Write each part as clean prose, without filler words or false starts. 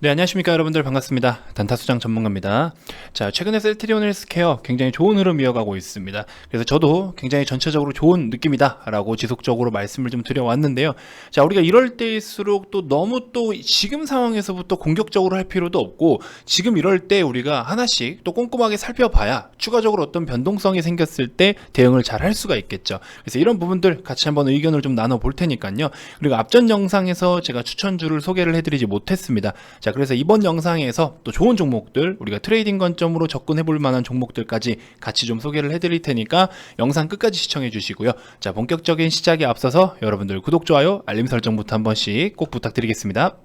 네, 안녕하십니까 여러분들, 반갑습니다. 단타수장 전문가입니다. 자, 최근에 셀트리온 헬스케어 굉장히 좋은 흐름 이어가고 있습니다. 그래서 저도 굉장히 전체적으로 좋은 느낌이다 라고 지속적으로 말씀을 좀 드려왔는데요. 자, 우리가 이럴 때일수록 또 너무 또 지금 상황에서부터 공격적으로 할 필요도 없고, 지금 이럴 때 우리가 하나씩 또 꼼꼼하게 살펴봐야 추가적으로 어떤 변동성이 생겼을 때 대응을 잘 할 수가 있겠죠. 그래서 이런 부분들 같이 한번 의견을 좀 나눠볼 테니까요. 그리고 앞전 영상에서 제가 추천주를 소개를 해드리지 못했습니다. 자, 그래서 이번 영상에서 또 좋은 종목들, 우리가 트레이딩 관점으로 접근해 볼 만한 종목들까지 같이 좀 소개를 해드릴 테니까 영상 끝까지 시청해 주시고요. 자, 본격적인 시작에 앞서서 여러분들 구독, 좋아요, 알림 설정부터 한 번씩 꼭 부탁드리겠습니다.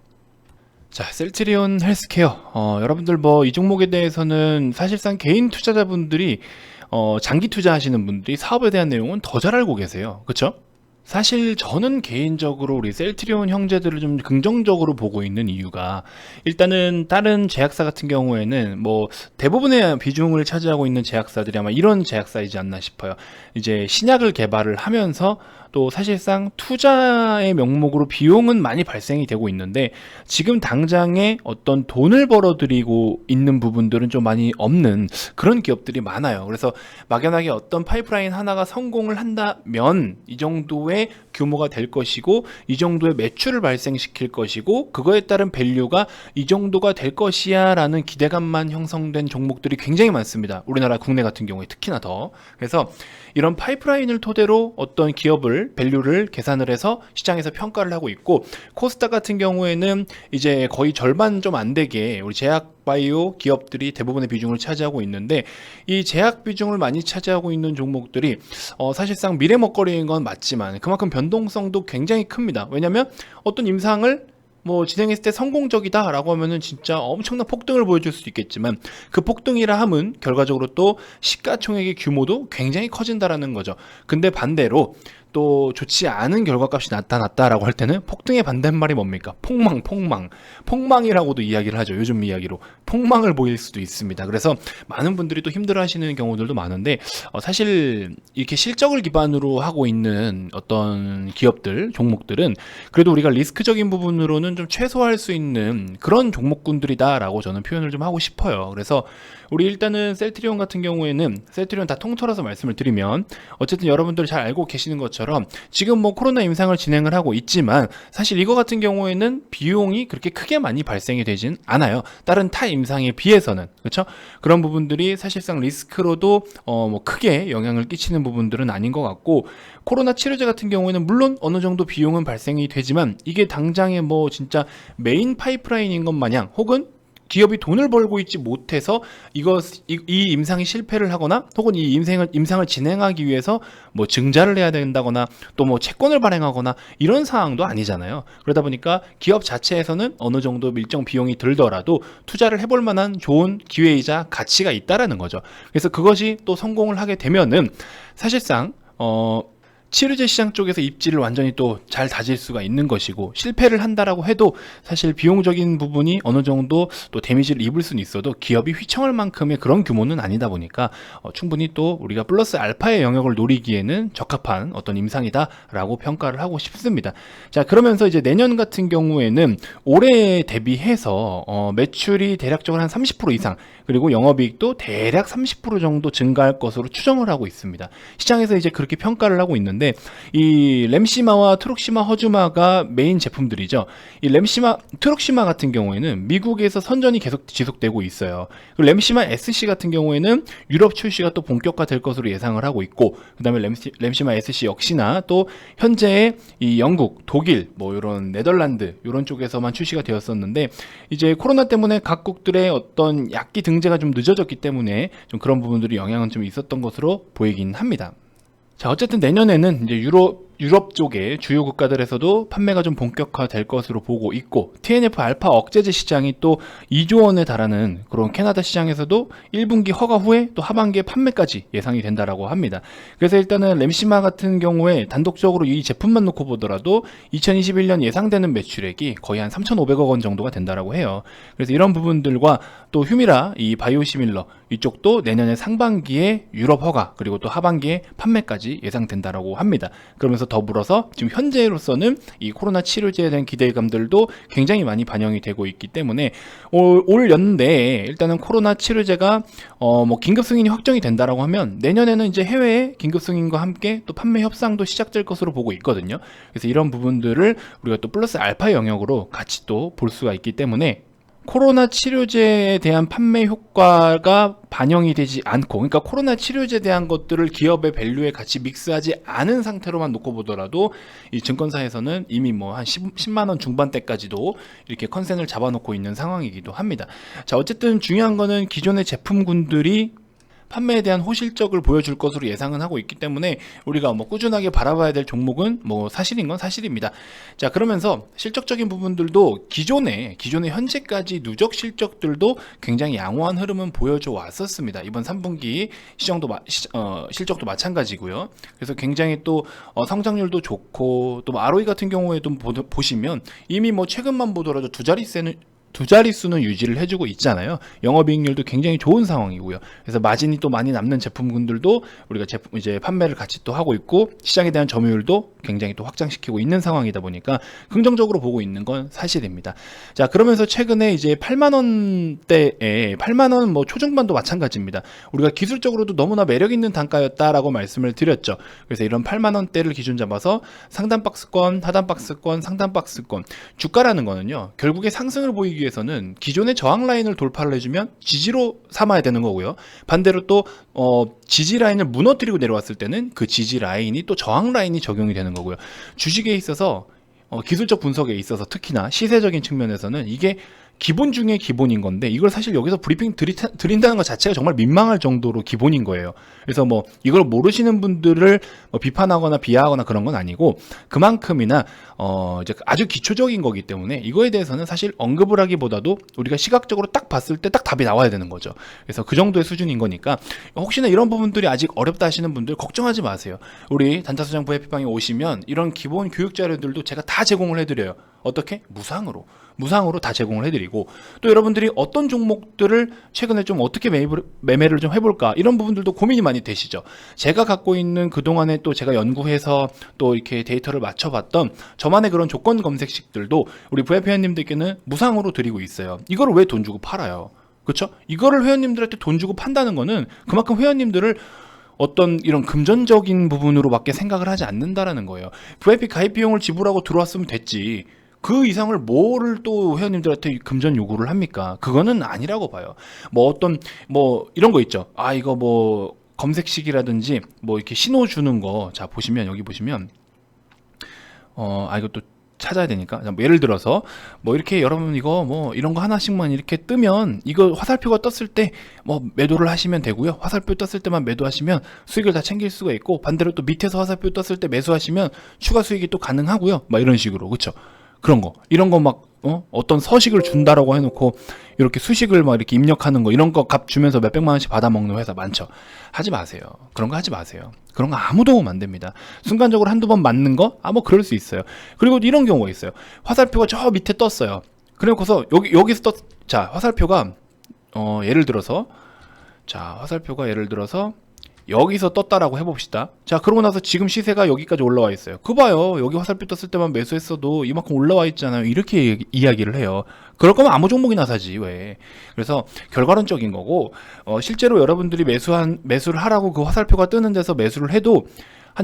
자, 셀트리온 헬스케어, 여러분들 뭐 이 종목에 대해서는 사실상 개인 투자자분들이 장기 투자하시는 분들이 사업에 대한 내용은 더 잘 알고 계세요. 그렇죠? 사실 저는 개인적으로 우리 셀트리온 형제들을 좀 긍정적으로 보고 있는 이유가, 일단은 다른 제약사 같은 경우에는 뭐 대부분의 비중을 차지하고 있는 제약사들이 아마 이런 제약사이지 않나 싶어요. 이제 신약을 개발을 하면서 또 사실상 투자의 명목으로 비용은 많이 발생이 되고 있는데, 지금 당장에 어떤 돈을 벌어들이고 있는 부분들은 좀 많이 없는 그런 기업들이 많아요. 그래서 막연하게 어떤 파이프라인 하나가 성공을 한다면 이 정도의 규모가 될 것이고, 이 정도의 매출을 발생시킬 것이고, 그거에 따른 밸류가 이 정도가 될 것이야 라는 기대감만 형성된 종목들이 굉장히 많습니다. 우리나라 국내 같은 경우에 특히나 더. 그래서 이런 파이프라인을 토대로 어떤 기업을 밸류를 계산을 해서 시장에서 평가를 하고 있고, 코스닥 같은 경우에는 이제 거의 절반 좀 안 되게 우리 제약 바이오 기업들이 대부분의 비중을 차지하고 있는데, 이 제약 비중을 많이 차지하고 있는 종목들이 사실상 미래 먹거리인 건 맞지만 그만큼 변동성도 굉장히 큽니다. 왜냐하면 어떤 임상을 뭐 진행했을 때 성공적이다 라고 하면은 진짜 엄청난 폭등을 보여줄 수 있겠지만, 그 폭등이라 함은 결과적으로 또 시가총액의 규모도 굉장히 커진다라는 거죠. 근데 반대로 또 좋지 않은 결과값이 나타났다라고 할 때는 폭등의 반대말이 뭡니까? 폭망이라고도 이야기를 하죠. 요즘 이야기로 폭망을 보일 수도 있습니다. 그래서 많은 분들이 또 힘들어하시는 경우들도 많은데, 사실 이렇게 실적을 기반으로 하고 있는 어떤 기업들, 종목들은 그래도 우리가 리스크적인 부분으로는 좀 최소화할 수 있는 그런 종목군들이다라고 저는 표현을 좀 하고 싶어요. 그래서 우리 일단은 셀트리온 같은 경우에는, 셀트리온 다 통틀어서 말씀을 드리면, 어쨌든 여러분들 잘 알고 계시는 것처럼 지금 뭐 코로나 임상을 진행을 하고 있지만, 사실 이거 같은 경우에는 비용이 그렇게 크게 많이 발생이 되진 않아요. 다른 타 임상에 비해서는. 그렇죠? 그런 부분들이 사실상 리스크로도 뭐 크게 영향을 끼치는 부분들은 아닌 것 같고, 코로나 치료제 같은 경우에는 물론 어느 정도 비용은 발생이 되지만, 이게 당장에 뭐 진짜 메인 파이프라인인 것 마냥, 혹은 기업이 돈을 벌고 있지 못해서 이 임상이 실패를 하거나, 혹은 이 임상을 진행하기 위해서 뭐 증자를 해야 된다거나 또 뭐 채권을 발행하거나 이런 상황도 아니잖아요. 그러다 보니까 기업 자체에서는 어느 정도 일정 비용이 들더라도 투자를 해볼 만한 좋은 기회이자 가치가 있다라는 거죠. 그래서 그것이 또 성공을 하게 되면은 사실상 치료제 시장 쪽에서 입지를 완전히 또 잘 다질 수가 있는 것이고, 실패를 한다라고 해도 사실 비용적인 부분이 어느 정도 또 데미지를 입을 수는 있어도 기업이 휘청할 만큼의 그런 규모는 아니다 보니까 충분히 또 우리가 플러스 알파의 영역을 노리기에는 적합한 어떤 임상이다라고 평가를 하고 싶습니다. 자, 그러면서 이제 내년 같은 경우에는 올해 대비해서 매출이 대략적으로 한 30% 이상, 그리고 영업이익도 대략 30% 정도 증가할 것으로 추정을 하고 있습니다. 시장에서 이제 그렇게 평가를 하고 있는데, 이 램시마와 트룩시마 허즈마가 메인 제품들이죠. 이 램시마, 트룩시마 같은 경우에는 미국에서 선전이 계속 지속되고 있어요. 그리고 램시마 SC 같은 경우에는 유럽 출시가 또 본격화될 것으로 예상을 하고 있고, 그 다음에 램시마 SC 역시나 또 현재 이 영국, 독일, 뭐 이런 네덜란드 이런 쪽에서만 출시가 되었었는데, 이제 코로나 때문에 각국들의 어떤 약기 등재가 좀 늦어졌기 때문에 좀 그런 부분들이 영향은 좀 있었던 것으로 보이긴 합니다. 자, 어쨌든 내년에는 이제 유럽 쪽의 주요 국가들에서도 판매가 좀 본격화될 것으로 보고 있고, TNF 알파 억제제 시장이 또 2조 원에 달하는 그런 캐나다 시장에서도 1분기 허가 후에 또 하반기에 판매까지 예상이 된다라고 합니다. 그래서 일단은 램시마 같은 경우에 단독적으로 이 제품만 놓고 보더라도 2021년 예상되는 매출액이 거의 한 3,500억 원 정도가 된다라고 해요. 그래서 이런 부분들과 또 휴미라, 이 바이오시밀러 이쪽도 내년에 상반기에 유럽 허가, 그리고 또 하반기에 판매까지 예상된다라고 합니다. 그러면서 그러면서 더불어서 지금 현재로서는 이 코로나 치료제에 대한 기대감들도 굉장히 많이 반영이 되고 있기 때문에 올 연내에 일단은 코로나 치료제가 뭐 긴급 승인이 확정이 된다라고 하면 내년에는 이제 해외에 긴급 승인과 함께 또 판매 협상도 시작될 것으로 보고 있거든요. 그래서 이런 부분들을 우리가 또 플러스 알파 영역으로 같이 또 볼 수가 있기 때문에 코로나 치료제에 대한 판매 효과가 반영이 되지 않고, 그러니까 코로나 치료제에 대한 것들을 기업의 밸류에 같이 믹스하지 않은 상태로만 놓고 보더라도 이 증권사에서는 이미 뭐 한 10만 원 중반대까지도 이렇게 컨센을 잡아놓고 있는 상황이기도 합니다. 자, 어쨌든 중요한 거는 기존의 제품군들이 판매에 대한 호실적을 보여줄 것으로 예상은 하고 있기 때문에 우리가 뭐 꾸준하게 바라봐야 될 종목은 뭐 사실인 건 사실입니다. 자, 그러면서 실적적인 부분들도 기존의 현재까지 누적 실적들도 굉장히 양호한 흐름은 보여줘 왔었습니다. 이번 3분기 실적도 마찬가지고요. 그래서 굉장히 또 성장률도 좋고 또 ROE 같은 경우에도 보시면 이미 뭐 최근만 보더라도 두 자릿수는 유지를 해주고 있잖아요. 영업이익률도 굉장히 좋은 상황이고요. 그래서 마진이 또 많이 남는 제품군들도 우리가 이제 판매를 같이 또 하고 있고 시장에 대한 점유율도 굉장히 또 확장시키고 있는 상황이다 보니까 긍정적으로 보고 있는 건 사실입니다. 자, 그러면서 최근에 이제 8만 원대에 8만 원 뭐 초중반도 마찬가지입니다. 우리가 기술적으로도 너무나 매력 있는 단가였다라고 말씀을 드렸죠. 그래서 이런 8만 원대를 기준 잡아서 상단 박스권, 하단 박스권, 상단 박스권 주가라는 거는요. 결국에 상승을 보이기 위해서는 기존의 저항 라인을 돌파를 해주면 지지로 삼아야 되는 거고요. 반대로 또 지지 라인을 무너뜨리고 내려왔을 때는 그 지지 라인이 또 저항 라인이 적용이 되는 거고요. 주식에 있어서 기술적 분석에 있어서 특히나 시세적인 측면에서는 이게 기본 중에 기본인 건데 이걸 사실 여기서 브리핑 드린다는 것 자체가 정말 민망할 정도로 기본인 거예요. 그래서 뭐 이걸 모르시는 분들을 비판하거나 비하하거나 그런 건 아니고 그만큼이나 이제 아주 기초적인 거기 때문에 이거에 대해서는 사실 언급을 하기보다도 우리가 시각적으로 딱 봤을 때 딱 답이 나와야 되는 거죠. 그래서 그 정도의 수준인 거니까 혹시나 이런 부분들이 아직 어렵다 하시는 분들 걱정하지 마세요. 우리 단타수장 VIP방에 오시면 이런 기본 교육 자료들도 제가 다 제공을 해드려요. 어떻게? 무상으로 다 제공을 해드리고 또 여러분들이 어떤 종목들을 최근에 좀 어떻게 매매를 좀 해볼까 이런 부분들도 고민이 많이 되시죠. 제가 갖고 있는 그동안에 또 제가 연구해서 또 이렇게 데이터를 맞춰봤던 저만의 그런 조건 검색식들도 우리 VIP 회원님들께는 무상으로 드리고 있어요. 이거를 왜 돈 주고 팔아요? 그렇죠? 이거를 회원님들한테 돈 주고 판다는 거는 그만큼 회원님들을 어떤 이런 금전적인 부분으로밖에 생각을 하지 않는다라는 거예요. VIP 가입 비용을 지불하고 들어왔으면 됐지. 그 이상을 뭐를 또 회원님들한테 금전 요구를 합니까? 그거는 아니라고 봐요. 뭐 이런 거 있죠. 이거 뭐 검색식이라든지 뭐 이렇게 신호 주는 거. 자, 보시면 여기 보시면 이것도 찾아야 되니까 예를 들어서 뭐 이렇게 여러분 이거 뭐 이런 거 하나씩만 이렇게 뜨면 이거 화살표가 떴을 때 뭐 매도를 하시면 되고요. 화살표 떴을 때만 매도하시면 수익을 다 챙길 수가 있고 반대로 또 밑에서 화살표 떴을 때 매수하시면 추가 수익이 또 가능하고요. 막 이런 식으로 그렇죠. 그런 거 이런 거 막 어떤 서식을 준다라고 해놓고 이렇게 수식을 막 이렇게 입력하는 거 이런 거 값 주면서 몇백만 원씩 받아먹는 회사 많죠. 하지 마세요. 그런 거 하지 마세요. 그런 거 아무 도움 안 됩니다. 순간적으로 한두 번 맞는 거? 뭐 그럴 수 있어요. 그리고 이런 경우가 있어요. 화살표가 저 밑에 떴어요. 그래서 여기서 자, 화살표가 예를 들어서 여기서 떴다라고 해봅시다. 자, 그러고 나서 지금 시세가 여기까지 올라와 있어요. 그거 봐요. 여기 화살표 떴을 때만 매수했어도 이만큼 올라와 있잖아요. 이렇게 이야기를 해요. 그럴 거면 아무 종목이나 사지 왜. 그래서 결과론적인 거고 실제로 여러분들이 매수를 하라고 그 화살표가 뜨는 데서 매수를 해도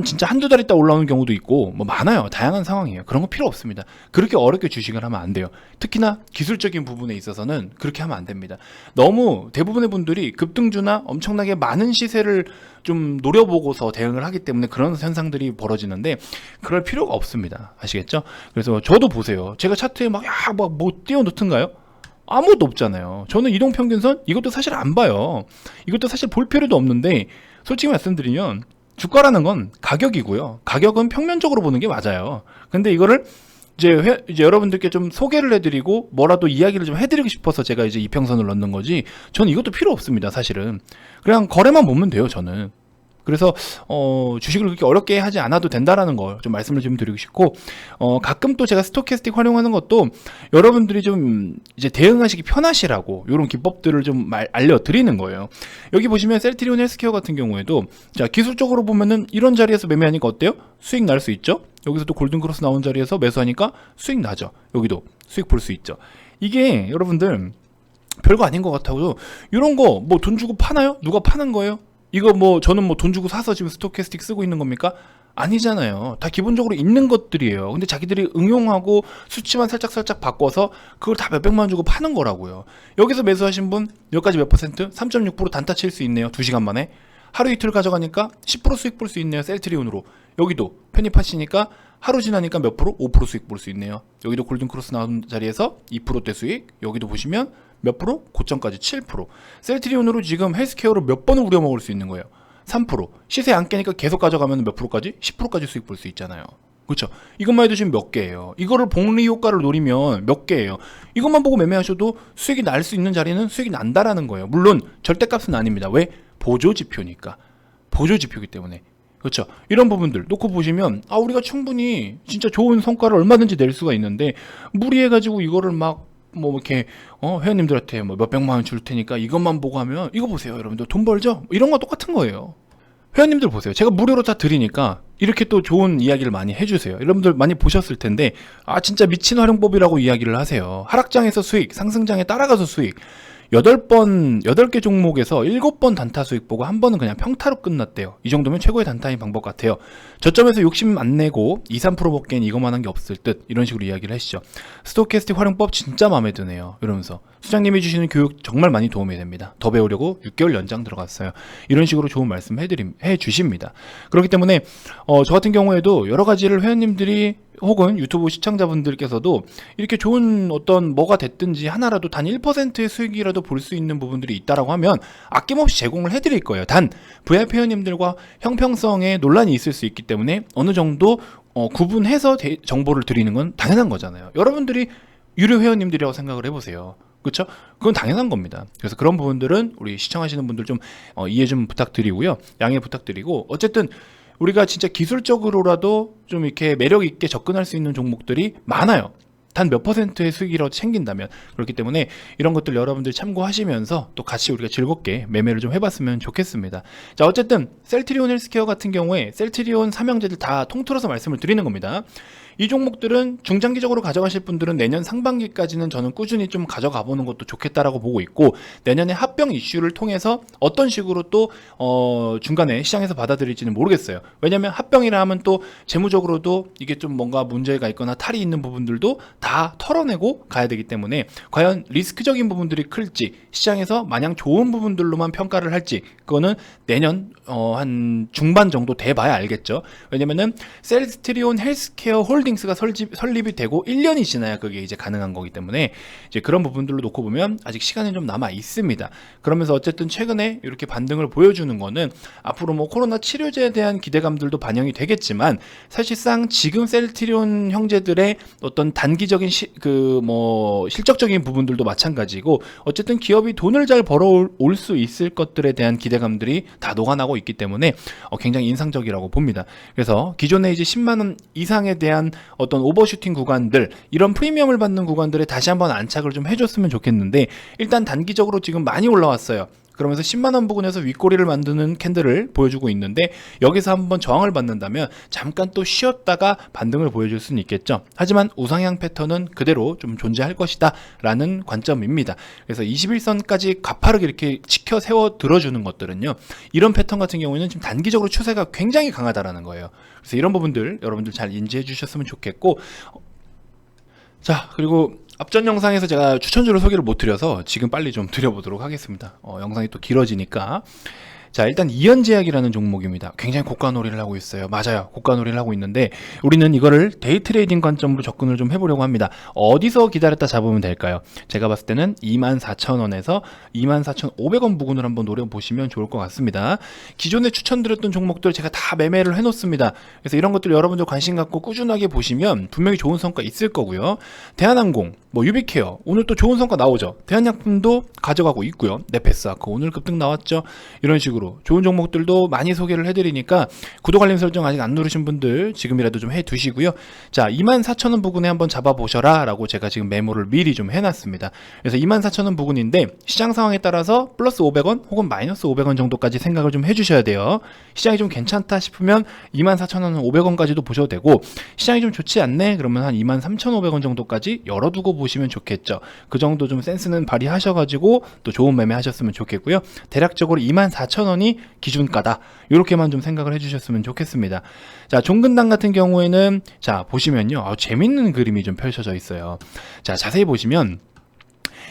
진짜 한두 달 있다 올라오는 경우도 있고 뭐 많아요. 다양한 상황이에요. 그런 거 필요 없습니다. 그렇게 어렵게 주식을 하면 안 돼요. 특히나 기술적인 부분에 있어서는 그렇게 하면 안 됩니다. 너무 대부분의 분들이 급등주나 엄청나게 많은 시세를 좀 노려보고서 대응을 하기 때문에 그런 현상들이 벌어지는데 그럴 필요가 없습니다. 아시겠죠? 그래서 저도 보세요. 제가 차트에 뭐 띄워놓던가요? 아무것도 없잖아요. 저는 이동평균선 이것도 사실 안 봐요. 이것도 사실 볼 필요도 없는데 솔직히 말씀드리면 주가라는 건 가격이고요. 가격은 평면적으로 보는 게 맞아요. 근데 이거를 이제 여러분들께 좀 소개를 해드리고 뭐라도 이야기를 좀 해드리고 싶어서 제가 이제 이평선을 넣는 거지. 저는 이것도 필요 없습니다. 사실은 그냥 거래만 보면 돼요. 저는 그래서 주식을 그렇게 어렵게 하지 않아도 된다라는 걸 좀 말씀을 좀 드리고 싶고, 가끔 또 제가 스토캐스틱 활용하는 것도 여러분들이 좀 이제 대응하시기 편하시라고 이런 기법들을 좀 알려드리는 거예요. 여기 보시면 셀트리온 헬스케어 같은 경우에도, 자, 기술적으로 보면은 이런 자리에서 매매하니까 어때요? 수익 날 수 있죠? 여기서 또 골든크로스 나온 자리에서 매수하니까 수익 나죠. 여기도 수익 볼 수 있죠. 이게 여러분들 별거 아닌 것 같아요. 이런 거 뭐 돈 주고 파나요? 누가 파는 거예요? 이거 뭐 저는 뭐 돈 주고 사서 지금 스토캐스틱 쓰고 있는 겁니까? 아니잖아요. 다 기본적으로 있는 것들이에요. 근데 자기들이 응용하고 수치만 살짝 바꿔서 그걸 다 몇백만 원 주고 파는 거라고요. 여기서 매수하신 분 여기까지 몇 퍼센트? 3.6% 단타 칠 수 있네요. 2시간 만에. 하루 이틀 가져가니까 10% 수익 볼 수 있네요. 셀트리온으로. 여기도 편입하시니까 하루 지나니까 몇 프로? 5% 수익 볼 수 있네요. 여기도 골든크로스 나온 자리에서 2%대 수익. 여기도 보시면 몇 프로? 고점까지 7%. 셀트리온으로 지금 헬스케어로 몇 번을 우려먹을 수 있는 거예요. 3%. 시세 안 깨니까 계속 가져가면 몇 프로까지? 10%까지 수익 볼 수 있잖아요. 그렇죠? 이것만 해도 지금 몇 개예요. 이거를 복리 효과를 노리면 몇 개예요. 이것만 보고 매매하셔도 수익이 날 수 있는 자리는 수익이 난다라는 거예요. 물론 절대값은 아닙니다. 왜? 보조지표니까. 보조지표이기 때문에. 그렇죠? 이런 부분들 놓고 보시면 우리가 충분히 진짜 좋은 성과를 얼마든지 낼 수가 있는데, 무리해가지고 이거를 막 뭐 이렇게 회원님들한테 뭐 몇백만 원 줄 테니까 이것만 보고 하면, 이거 보세요 여러분들 돈 벌죠? 이런 거 똑같은 거예요. 회원님들 보세요. 제가 무료로 다 드리니까 이렇게 또 좋은 이야기를 많이 해주세요. 여러분들 많이 보셨을 텐데, 진짜 미친 활용법이라고 이야기를 하세요. 하락장에서 수익, 상승장에 따라가서 수익. 8개 종목에서 7번 단타 수익 보고 한 번은 그냥 평타로 끝났대요. 이 정도면 최고의 단타인 방법 같아요. 저점에서 욕심 안 내고 2, 3% 먹기엔 이것만 한 게 없을 듯, 이런 식으로 이야기를 하시죠. 스토캐스틱 활용법 진짜 마음에 드네요. 이러면서 수장님이 주시는 교육 정말 많이 도움이 됩니다. 더 배우려고 6개월 연장 들어갔어요. 이런 식으로 좋은 말씀 해주십니다. 그렇기 때문에 저 같은 경우에도 여러 가지를 회원님들이 혹은 유튜브 시청자분들께서도 이렇게 좋은 어떤 뭐가 됐든지 하나라도 단 1%의 수익이라도 볼 수 있는 부분들이 있다라고 하면 아낌없이 제공을 해드릴 거예요. 단 VIP 회원님들과 형평성에 논란이 있을 수 있기 때문에 어느 정도 구분해서 정보를 드리는 건 당연한 거잖아요. 여러분들이 유료 회원님들이라고 생각을 해보세요. 그렇죠? 그건 당연한 겁니다. 그래서 그런 부분들은 우리 시청하시는 분들 좀 이해 좀 부탁드리고요. 양해 부탁드리고, 어쨌든 우리가 진짜 기술적으로라도 좀 이렇게 매력 있게 접근할 수 있는 종목들이 많아요. 단 몇 퍼센트의 수익이라도 챙긴다면. 그렇기 때문에 이런 것들 여러분들 참고하시면서 또 같이 우리가 즐겁게 매매를 좀 해봤으면 좋겠습니다. 자, 어쨌든 셀트리온 헬스케어 같은 경우에 셀트리온 삼형제들 다 통틀어서 말씀을 드리는 겁니다. 이 종목들은 중장기적으로 가져가실 분들은 내년 상반기까지는 저는 꾸준히 좀 가져가 보는 것도 좋겠다라고 보고 있고, 내년에 합병 이슈를 통해서 어떤 식으로 또 중간에 시장에서 받아들일지는 모르겠어요. 왜냐하면 합병이라 하면 또 재무적으로도 이게 좀 뭔가 문제가 있거나 탈이 있는 부분들도 다 털어내고 가야 되기 때문에 과연 리스크적인 부분들이 클지, 시장에서 마냥 좋은 부분들로만 평가를 할지, 그거는 내년 한 중반 정도 돼봐야 알겠죠. 왜냐면은 셀트리온 헬스케어 홀딩스가 설립이 되고 1년이 지나야 그게 이제 가능한 거기 때문에 이제 그런 부분들로 놓고 보면 아직 시간이 좀 남아 있습니다. 그러면서 어쨌든 최근에 이렇게 반등을 보여주는 거는 앞으로 뭐 코로나 치료제에 대한 기대감들도 반영이 되겠지만, 사실상 지금 셀트리온 형제들의 어떤 단기적인 실적적인 부분들도 마찬가지고, 어쨌든 기업이 돈을 잘 벌어올 수 있을 것들에 대한 기대감들이 다 녹아나고 있기 때문에 굉장히 인상적이라고 봅니다. 그래서 기존에 이제 10만원 이상에 대한 어떤 오버슈팅 구간들, 이런 프리미엄을 받는 구간들에 다시 한번 안착을 좀 해줬으면 좋겠는데, 일단 단기적으로 지금 많이 올라왔어요. 그러면서 10만원 부근에서 윗꼬리를 만드는 캔들을 보여주고 있는데, 여기서 한번 저항을 받는다면 잠깐 또 쉬었다가 반등을 보여줄 수는 있겠죠. 하지만 우상향 패턴은 그대로 좀 존재할 것이다 라는 관점입니다. 그래서 21선까지 가파르게 이렇게 지켜 세워 들어주는 것들은요, 이런 패턴 같은 경우에는 지금 단기적으로 추세가 굉장히 강하다라는 거예요. 그래서 이런 부분들 여러분들 잘 인지해 주셨으면 좋겠고, 자, 그리고 앞전 영상에서 제가 추천주를 소개를 못 드려서 지금 빨리 좀 드려보도록 하겠습니다. 영상이 또 길어지니까. 자, 일단 이현제약이라는 종목입니다. 굉장히 고가 놀이를 하고 있어요. 맞아요, 고가 놀이를 하고 있는데 우리는 이거를 데이 트레이딩 관점으로 접근을 좀 해보려고 합니다. 어디서 기다렸다 잡으면 될까요? 제가 봤을 때는 24,000원에서 24,500원 부근을 한번 노려보시면 좋을 것 같습니다. 기존에 추천드렸던 종목들 제가 다 매매를 해놓습니다. 그래서 이런 것들 여러분들 관심 갖고 꾸준하게 보시면 분명히 좋은 성과 있을 거고요. 대한항공 뭐 유비케어 오늘 또 좋은 성과 나오죠. 대한약품도 가져가고 있고요. 네페스아크 오늘 급등 나왔죠. 이런 식으로 좋은 종목들도 많이 소개를 해드리니까 구독 알림 설정 아직 안 누르신 분들 지금이라도 좀 해두시고요. 자, 24,000원 부근에 한번 잡아보셔라 라고 제가 지금 메모를 미리 좀 해놨습니다. 그래서 24,000원 부근인데 시장 상황에 따라서 플러스 500원 혹은 마이너스 500원 정도까지 생각을 좀 해주셔야 돼요. 시장이 좀 괜찮다 싶으면 24,000원 500원까지도 보셔도 되고, 시장이 좀 좋지 않네 그러면 한 23,500원 정도까지 열어두고 보시면 좋겠죠. 그 정도 좀 센스는 발휘하셔가지고 또 좋은 매매 하셨으면 좋겠고요. 대략적으로 24,000원이 기준가다 이렇게만 좀 생각을 해주셨으면 좋겠습니다. 자, 종근당 같은 경우에는 자 보시면요, 재밌는 그림이 좀 펼쳐져 있어요. 자, 자세히 보시면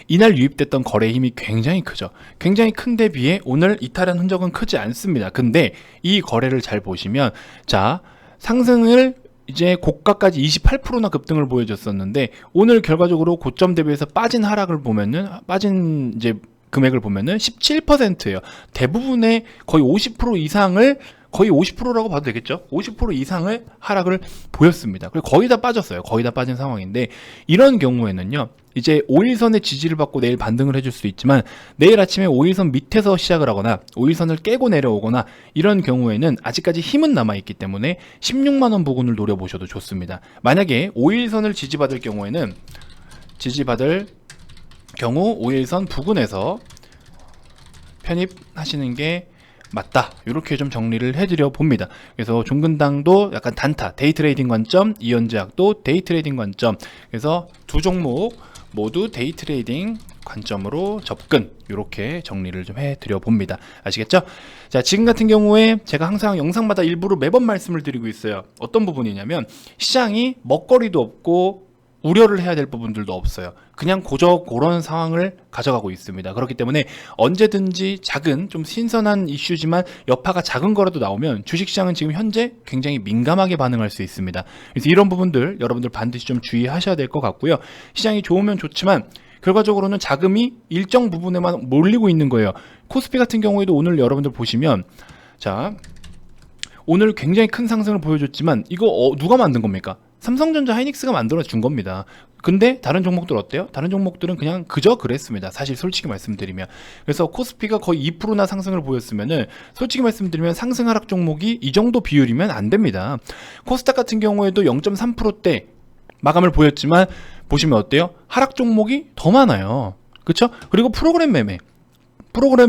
이날 유입됐던 거래 힘이 굉장히 크죠. 굉장히 큰데 비해 오늘 이탈한 흔적은 크지 않습니다. 근데 이 거래를 잘 보시면 자, 상승을 이제 고가까지 28%나 급등을 보여줬었는데 오늘 결과적으로 고점 대비해서 빠진 하락을 보면은 빠진 이제 금액을 보면은 17%예요. 대부분의 거의 50% 이상을 거의 50%라고 봐도 되겠죠. 50% 이상의 하락을 보였습니다. 그리고 거의 다 빠졌어요. 거의 다 빠진 상황인데 이런 경우에는요, 이제 5일선의 지지를 받고 내일 반등을 해줄 수 있지만 내일 아침에 5일선 밑에서 시작을 하거나 5일선을 깨고 내려오거나 이런 경우에는 아직까지 힘은 남아있기 때문에 16만원 부근을 노려보셔도 좋습니다. 만약에 5일선을 지지받을 경우에는 지지받을 경우 5일선 부근에서 편입하시는 게 맞다, 이렇게 좀 정리를 해드려 봅니다. 그래서 종근당도 약간 단타 데이 트레이딩 관점, 이현제약도 데이 트레이딩 관점, 그래서 두 종목 모두 데이 트레이딩 관점으로 접근, 이렇게 정리를 좀 해드려 봅니다. 아시겠죠? 자, 지금 같은 경우에 제가 항상 영상마다 일부러 매번 말씀을 드리고 있어요. 어떤 부분이냐면 시장이 먹거리도 없고 우려를 해야 될 부분들도 없어요. 그냥 그런 상황을 가져가고 있습니다. 그렇기 때문에 언제든지 작은 좀 신선한 이슈지만 여파가 작은 거라도 나오면 주식시장은 지금 현재 굉장히 민감하게 반응할 수 있습니다. 그래서 이런 부분들 여러분들 반드시 좀 주의하셔야 될 것 같고요. 시장이 좋으면 좋지만 결과적으로는 자금이 일정 부분에만 몰리고 있는 거예요. 코스피 같은 경우에도 오늘 여러분들 보시면 자, 오늘 굉장히 큰 상승을 보여줬지만 이거 누가 만든 겁니까? 삼성전자 하이닉스가 만들어 준 겁니다. 근데 다른 종목들 어때요? 다른 종목들은 그냥 그저 그랬습니다. 사실 솔직히 말씀드리면. 그래서 코스피가 거의 2%나 상승을 보였으면은 솔직히 말씀드리면 상승 하락 종목이 이 정도 비율이면 안 됩니다. 코스닥 같은 경우에도 0.3%대 마감을 보였지만 보시면 어때요? 하락 종목이 더 많아요. 그렇죠? 그리고 프로그램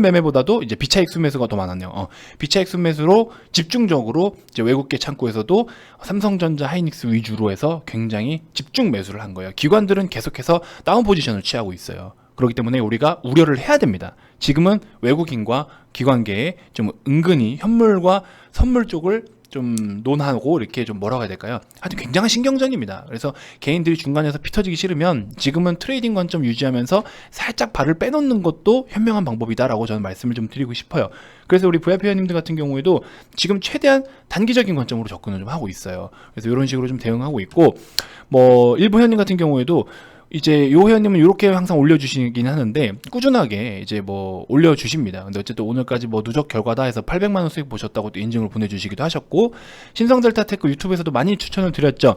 매매보다도 이제 비차익 순매수가 더 많았네요. 비차익 순매수로 집중적으로 이제 외국계 창구에서도 삼성전자, 하이닉스 위주로 해서 굉장히 집중 매수를 한 거예요. 기관들은 계속해서 다운 포지션을 취하고 있어요. 그렇기 때문에 우리가 우려를 해야 됩니다. 지금은 외국인과 기관계에 좀 은근히 현물과 선물 쪽을 좀 논하고 이렇게 좀 뭐라고 해야 될까요? 하여튼 굉장한 신경전입니다. 그래서 개인들이 중간에서 피 터지기 싫으면 지금은 트레이딩 관점 유지하면서 살짝 발을 빼놓는 것도 현명한 방법이다라고 저는 말씀을 좀 드리고 싶어요. 그래서 우리 VIP 회원님들 같은 경우에도 지금 최대한 단기적인 관점으로 접근을 좀 하고 있어요. 그래서 이런 식으로 좀 대응하고 있고, 뭐 일부 회원님 같은 경우에도 이제 요 회원님은 이렇게 항상 올려주시긴 하는데 꾸준하게 이제 뭐 올려주십니다. 근데 어쨌든 오늘까지 뭐 누적 결과다 해서 800만원 수익 보셨다고 또 인증을 보내주시기도 하셨고, 신성델타테크 유튜브에서도 많이 추천을 드렸죠.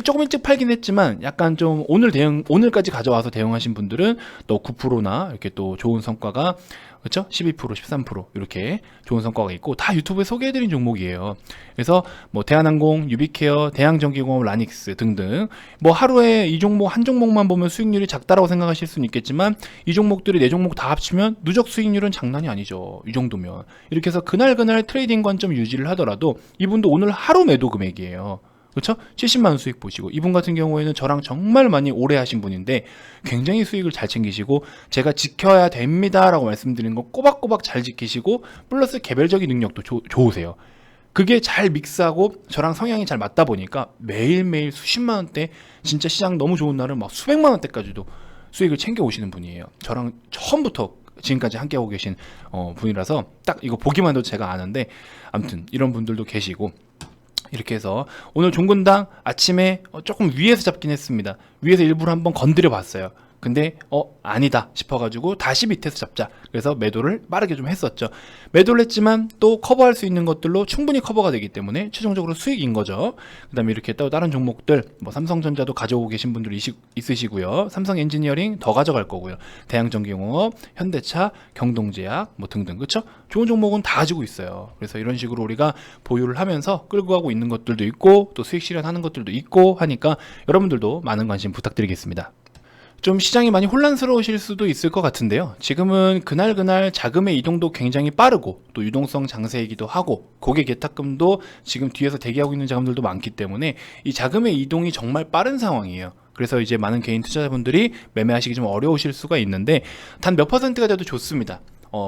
조금 일찍 팔긴 했지만 약간 좀 오늘까지 가져와서 대응하신 분들은 또 9%나 이렇게 또 좋은 성과가, 그렇죠? 12%, 13% 이렇게 좋은 성과가 있고 다 유튜브에 소개해드린 종목이에요. 그래서 뭐 대한항공, 유비케어, 대양전기공업, 라닉스 등등 뭐 하루에 이 종목 한 종목만 보면 수익률이 작다라고 생각하실 수는 있겠지만 이 종목들이 네 종목 다 합치면 누적 수익률은 장난이 아니죠. 이 정도면 이렇게 해서 그날 트레이딩 관점 유지를 하더라도 이분도 오늘 하루 매도 금액이에요. 그렇죠? 70만원 수익 보시고, 이분 같은 경우에는 저랑 정말 많이 오래 하신 분인데 굉장히 수익을 잘 챙기시고 제가 지켜야 됩니다 라고 말씀드리는 거 꼬박꼬박 잘 지키시고 플러스 개별적인 능력도 좋으세요. 그게 잘 믹스하고 저랑 성향이 잘 맞다 보니까 매일매일 수십만원대, 진짜 시장 너무 좋은 날은 막 수백만원대까지도 수익을 챙겨 오시는 분이에요. 저랑 처음부터 지금까지 함께하고 계신 분이라서 딱 이거 보기만 해도 제가 아는데, 아무튼 이런 분들도 계시고, 이렇게 해서 오늘 종근당 아침에 조금 위에서 잡긴 했습니다. 위에서 일부러 한번 건드려 봤어요. 근데 아니다 싶어가지고 다시 밑에서 잡자. 그래서 매도를 빠르게 좀 했었죠. 매도를 했지만 또 커버할 수 있는 것들로 충분히 커버가 되기 때문에 최종적으로 수익인 거죠. 그 다음에 이렇게 또 다른 종목들, 뭐 삼성전자도 가져오고 계신 분들이 있으시고요. 삼성 엔지니어링 더 가져갈 거고요. 대양전기공업, 현대차, 경동제약 뭐 등등, 그쵸? 좋은 종목은 다 가지고 있어요. 그래서 이런 식으로 우리가 보유를 하면서 끌고 가고 있는 것들도 있고 또 수익 실현하는 것들도 있고 하니까 여러분들도 많은 관심 부탁드리겠습니다. 좀 시장이 많이 혼란스러우실 수도 있을 것 같은데요. 지금은 그날 자금의 이동도 굉장히 빠르고 또 유동성 장세이기도 하고 고객 예탁금도 지금 뒤에서 대기하고 있는 자금들도 많기 때문에 이 자금의 이동이 정말 빠른 상황이에요. 그래서 이제 많은 개인 투자자분들이 매매하시기 좀 어려우실 수가 있는데 단 몇 퍼센트가 돼도 좋습니다.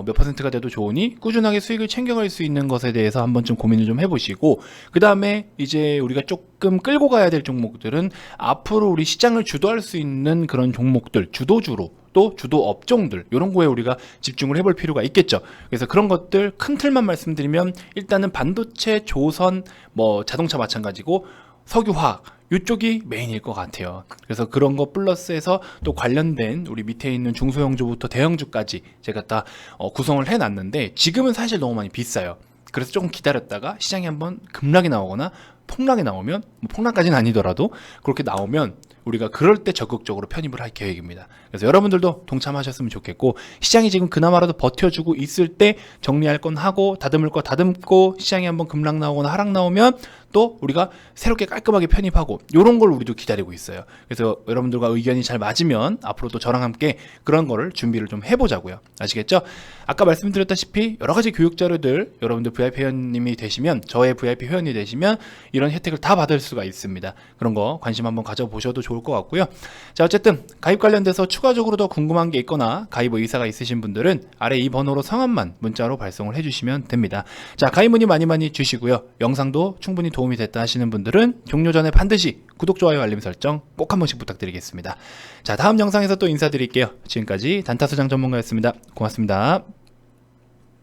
몇 퍼센트가 돼도 좋으니 꾸준하게 수익을 챙겨갈 수 있는 것에 대해서 한번 좀 고민을 좀 해보시고, 그 다음에 이제 우리가 조금 끌고 가야 될 종목들은 앞으로 우리 시장을 주도할 수 있는 그런 종목들, 주도주로 또 주도 업종들, 이런 거에 우리가 집중을 해볼 필요가 있겠죠. 그래서 그런 것들 큰 틀만 말씀드리면 일단은 반도체, 조선, 뭐 자동차 마찬가지고 석유화학 이쪽이 메인일 것 같아요. 그래서 그런 거 플러스해서 또 관련된 우리 밑에 있는 중소형주부터 대형주까지 제가 다 구성을 해놨는데 지금은 사실 너무 많이 비싸요. 그래서 조금 기다렸다가 시장이 한번 급락이 나오거나 폭락이 나오면, 뭐 폭락까지는 아니더라도 그렇게 나오면 우리가 그럴 때 적극적으로 편입을 할 계획입니다. 그래서 여러분들도 동참하셨으면 좋겠고, 시장이 지금 그나마라도 버텨주고 있을 때 정리할 건 하고 다듬을 거 다듬고, 시장이 한번 급락 나오거나 하락 나오면 또 우리가 새롭게 깔끔하게 편입하고, 이런 걸 우리도 기다리고 있어요. 그래서 여러분들과 의견이 잘 맞으면 앞으로 또 저랑 함께 그런 거를 준비를 좀 해보자고요. 아시겠죠? 아까 말씀드렸다시피 여러 가지 교육 자료들, 여러분들 VIP 회원님이 되시면, 저의 VIP 회원이 되시면 이런 혜택을 다 받을 수가 있습니다. 그런 거 관심 한번 가져보셔도 좋을 것 같고요. 자, 어쨌든 가입 관련돼서 추가적으로 더 궁금한 게 있거나 가입 의사가 있으신 분들은 아래 이 번호로 성함만 문자로 발송을 해주시면 됩니다. 자, 가입 문의 많이 주시고요. 영상도 충분히 도움이 됐다 하시는 분들은 종료 전에 반드시 구독, 좋아요, 알림 설정 꼭 한 번씩 부탁드리겠습니다. 자, 다음 영상에서 또 인사드릴게요. 지금까지 단타수장 전문가였습니다. 고맙습니다.